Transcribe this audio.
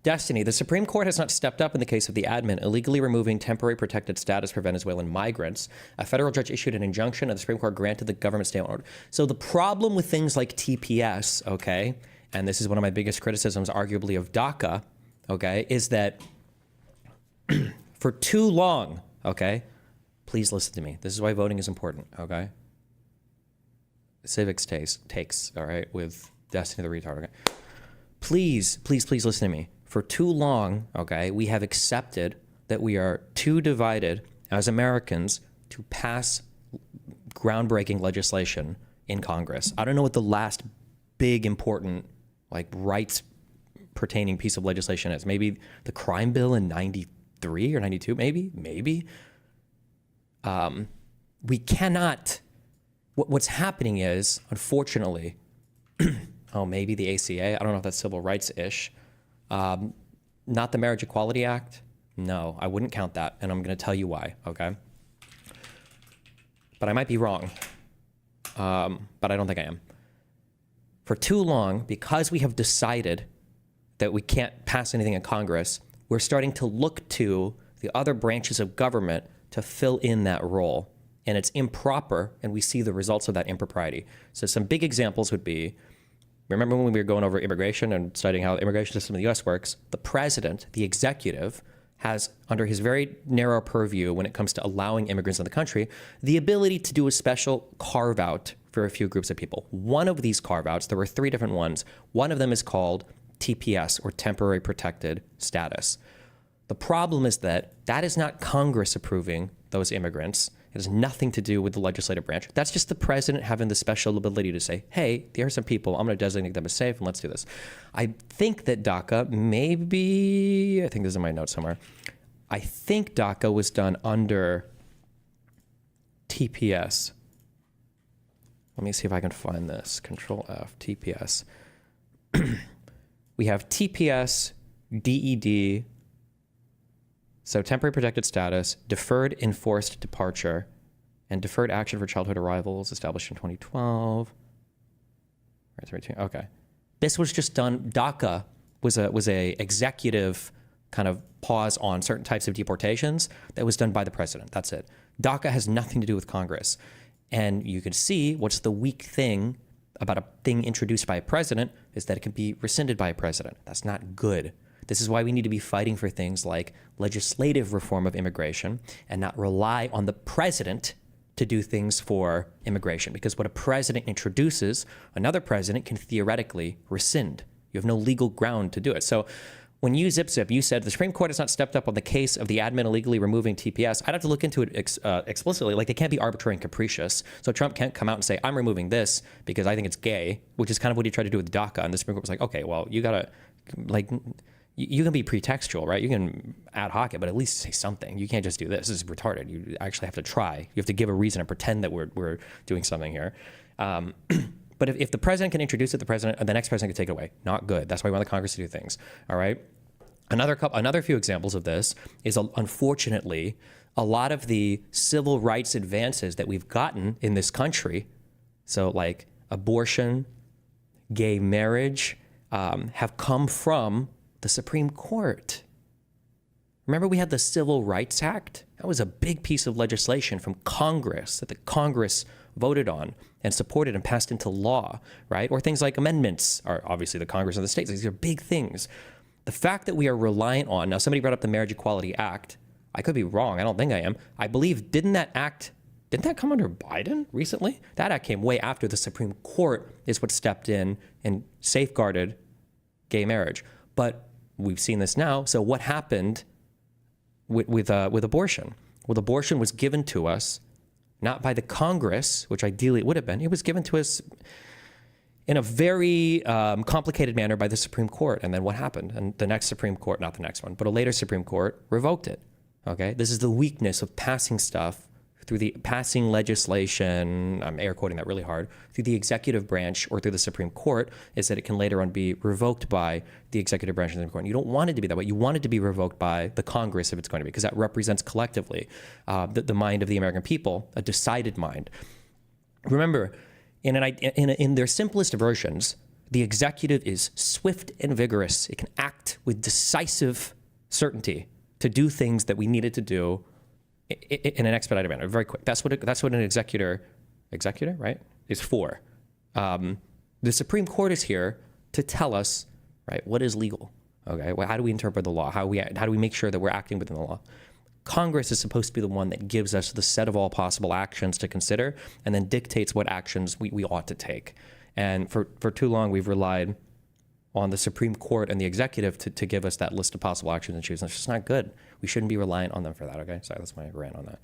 Destiny, the Supreme Court has not stepped up in the case of the admin illegally removing temporary protected status for Venezuelan migrants. A federal judge issued an injunction and the Supreme Court granted the government stay on order. So the problem with things like TPS, okay, and this is one of my biggest criticisms arguably of DACA, okay, is that for too long, okay, please listen to me. This is why voting is important, okay? Civics takes, all right, with Destiny the retard, okay? Please listen to me. For too long, okay, we have accepted that we are too divided as Americans to pass groundbreaking legislation in Congress. I don't know what the last big important like rights pertaining piece of legislation is. Maybe the crime bill in 93 or 92, maybe. We cannot, what's happening is, unfortunately, oh, maybe the ACA, I don't know if that's civil rights-ish. Not the Marriage Equality Act. No, I wouldn't count that, and I'm going to tell you why, okay? But I might be wrong, but I don't think I am. For too long, because we have decided that we can't pass anything in Congress, we're starting to look to the other branches of government to fill in that role, and it's improper, and we see the results of that impropriety. So some big examples would be, remember when we were going over immigration and studying how the immigration system in the US works, the president, the executive, has, under his very narrow purview when it comes to allowing immigrants in the country, the ability to do a special carve-out for a few groups of people. One of these carve-outs, there were 3 different ones. One of them is called TPS, or Temporary Protected Status. The problem is that that is not Congress approving those immigrants. It has nothing to do with the legislative branch. That's just the president having the special ability to say, hey, there are some people, I'm going to designate them as safe, and let's do this. I think that DACA, maybe, I think this is in my notes somewhere. I think DACA was done under TPS. Let me see if I can find this. Control F, TPS. We have TPS, DED, so temporary protected status, deferred enforced departure, and deferred action for childhood arrivals established in 2012. Okay. This was just done, DACA was a executive kind of pause on certain types of deportations that was done by the president. That's it. DACA has nothing to do with Congress. And you can see what's the weak thing about a thing introduced by a president is that it can be rescinded by a president. That's not good. This is why we need to be fighting for things like legislative reform of immigration and not rely on the president to do things for immigration. Because what a president introduces, another president can theoretically rescind. You have no legal ground to do it. So when you zip, you said the Supreme Court has not stepped up on the case of the admin illegally removing TPS. I'd have to look into it explicitly. Like, they can't be arbitrary and capricious. So Trump can't come out and say, I'm removing this because I think it's gay, which is kind of what he tried to do with DACA. And the Supreme Court was like, okay, well, you got to, like, you can be pretextual, right? You can ad hoc it, but at least say something. You can't just do this. This is retarded. You actually have to try. You have to give a reason and pretend that we're doing something here. But if the president can introduce it, the next president can take it away. Not good. That's why we want the Congress to do things. All right. Another few examples of this is, unfortunately, a lot of the civil rights advances that we've gotten in this country, so like abortion, gay marriage, have come from the Supreme Court. Remember, we had the Civil Rights Act? That was a big piece of legislation from Congress that the Congress voted on and supported and passed into law, right? Or things like amendments are obviously the Congress of the states. These are big things. The fact that we are reliant on, now somebody brought up the Marriage Equality Act. I could be wrong. I don't think I am. I believe, didn't that come under Biden recently? That act came way after the Supreme Court is what stepped in and safeguarded gay marriage. But we've seen this now. So what happened with abortion? Well, abortion was given to us not by the Congress, which ideally it would have been. It was given to us in a very complicated manner by the Supreme Court. And then what happened? And the next Supreme Court, not the next one, but a later Supreme Court revoked it. Okay, this is the weakness of passing stuff through the passing legislation, I'm air quoting that really hard, through the executive branch or through the Supreme Court, is that it can later on be revoked by the executive branch of the Supreme Court. You don't want it to be that way. You want it to be revoked by the Congress if it's going to be, because that represents collectively the mind of the American people, a decided mind. Remember, in their simplest versions, The executive is swift and vigorous. It can act with decisive certainty to do things that we needed to do in an expedited manner, very quick. That's what an executor, right, is for. The Supreme Court is here to tell us, right, what is legal. Okay, well, how do we interpret the law? How do we make sure that we're acting within the law? Congress is supposed to be the one that gives us the set of all possible actions to consider and then dictates what actions we ought to take. And for too long, we've relied on the Supreme Court and the executive to give us that list of possible actions and choose. And it's just not good. We shouldn't be reliant on them for that, okay? So that's my rant on that.